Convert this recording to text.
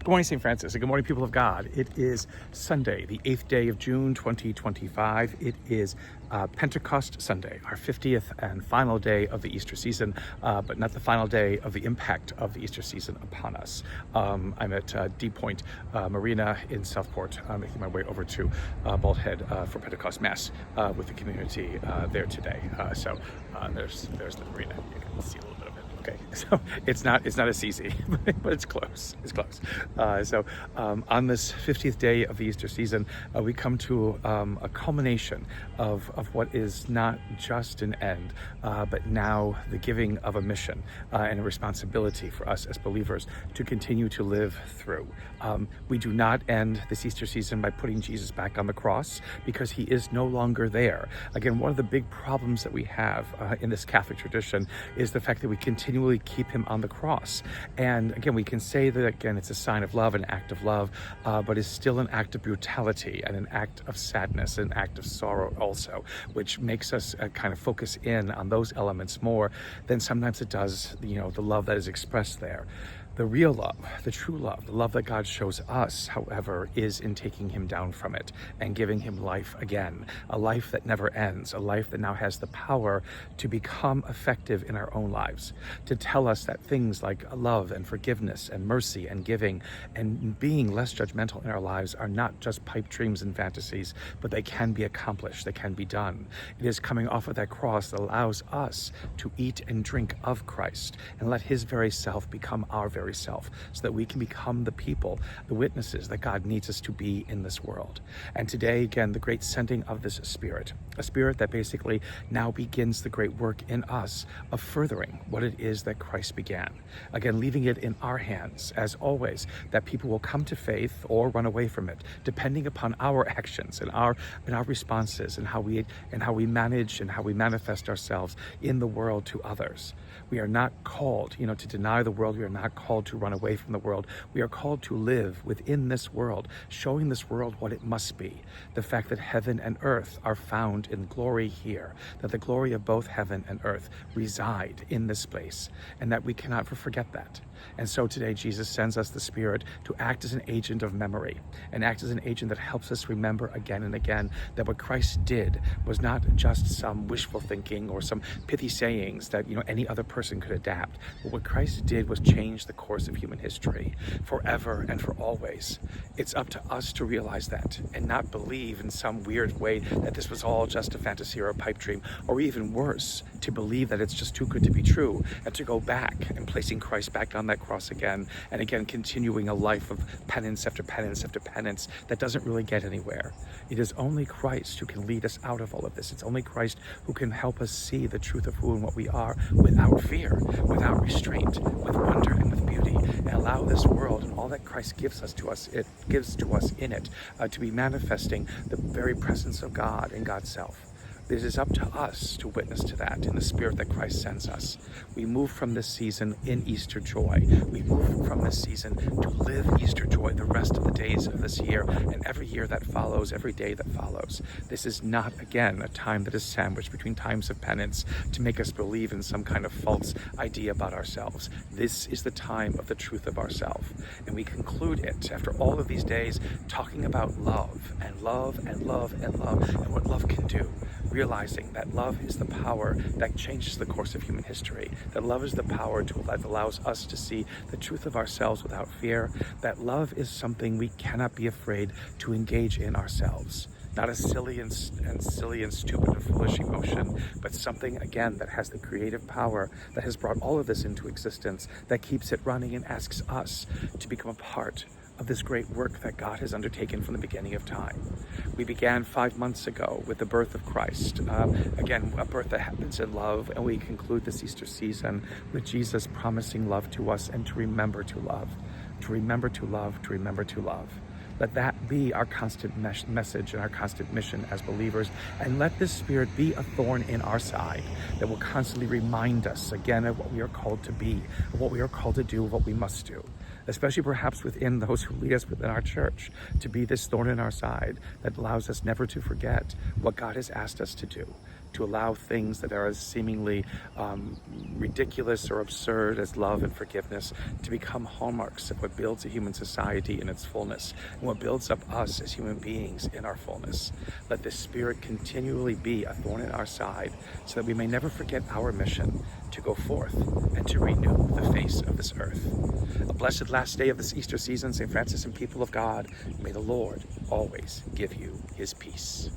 Good morning, St. Francis, and good morning, people of God. It is Sunday, the 8th day of June, 2025. It is Pentecost Sunday, our 50th and final day of the Easter season, but not the final day of the impact of the Easter season upon us. I'm at D Point Marina in Southport, making my way over to Bald Head for Pentecost Mass with the community there today. So there's the marina. You can see a little bit of it. Okay, so it's not as easy, but it's close. It's close. On this 50th day of the Easter season, we come to a culmination of what is not just an end, but now the giving of a mission and a responsibility for us as believers to continue to live through. We do not end this Easter season by putting Jesus back on the cross, because he is no longer there. Again, one of the big problems that we have in this Catholic tradition is the fact that we continually keep him on the cross. And again, we can say that, again, it's a sign of love, an act of love, but it's still an act of brutality and an act of sadness, an act of sorrow also, which makes us kind of focus in on those elements more than sometimes it does, the love that is expressed there. The real love, the true love, the love that God shows us, however, is in taking him down from it and giving him life again, a life that never ends, a life that now has the power to become effective in our own lives, to tell us that things like love and forgiveness and mercy and giving and being less judgmental in our lives are not just pipe dreams and fantasies, but they can be accomplished, they can be done. It is coming off of that cross that allows us to eat and drink of Christ and let his very self become our very self, so that we can become the people, the witnesses that God needs us to be in this world. And today, again, the great sending of this Spirit, a Spirit that basically now begins the great work in us of furthering what it is that Christ began. Again, leaving it in our hands, as always, that people will come to faith or run away from it, depending upon our actions and our responses and how we manage and how we manifest ourselves in the world to others. We are not called, to deny the world. We are not called to run away from the world. We are called to live within this world, showing this world what it must be. The fact that heaven and earth are found in glory here, that the glory of both heaven and earth reside in this place, and that we cannot forget that. And so today, Jesus sends us the Spirit to act as an agent of memory, and act as an agent that helps us remember again and again that what Christ did was not just some wishful thinking or some pithy sayings that any other person could adapt. But what Christ did was change the course of human history forever and for always. It's up to us to realize that and not believe in some weird way that this was all just a fantasy or a pipe dream, or even worse, to believe that it's just too good to be true, and to go back and placing Christ back on that cross again and again, continuing a life of penance after penance after penance that doesn't really get anywhere. It is only Christ who can lead us out of all of this. It's only Christ who can help us see the truth of who and what we are without fear, without restraint, with wonder and with beauty, and allow this world and all that Christ gives to us in it to be manifesting the very presence of God and God's self. It is up to us to witness to that in the Spirit that Christ sends us. We move from this season in Easter joy. We move from this season to live Easter joy the rest of the days of this year and every year that follows, every day that follows. This is not, again, a time that is sandwiched between times of penance to make us believe in some kind of false idea about ourselves. This is the time of the truth of ourselves. And we conclude it after all of these days talking about love and love and love and love and what love can do. Realizing that love is the power that changes the course of human history, that love is the power that allows us to see the truth of ourselves without fear, that love is something we cannot be afraid to engage in ourselves. Not a silly and stupid and foolish emotion, but something, again, that has the creative power that has brought all of this into existence, that keeps it running and asks us to become a part of this great work that God has undertaken from the beginning of time. We began 5 months ago with the birth of Christ. Again, a birth that happens in love, and we conclude this Easter season with Jesus promising love to us and to remember to love, to remember to love, to remember to love. Let that be our constant message and our constant mission as believers, and let this Spirit be a thorn in our side that will constantly remind us again of what we are called to be, of what we are called to do, of what we must do. Especially perhaps within those who lead us within our church, to be this thorn in our side that allows us never to forget what God has asked us to do, to allow things that are as seemingly ridiculous or absurd as love and forgiveness to become hallmarks of what builds a human society in its fullness and what builds up us as human beings in our fullness. Let this Spirit continually be a thorn in our side so that we may never forget our mission to go forth and to renew the face of this earth. A blessed last day of this Easter season, St. Francis and people of God. May the Lord always give you his peace.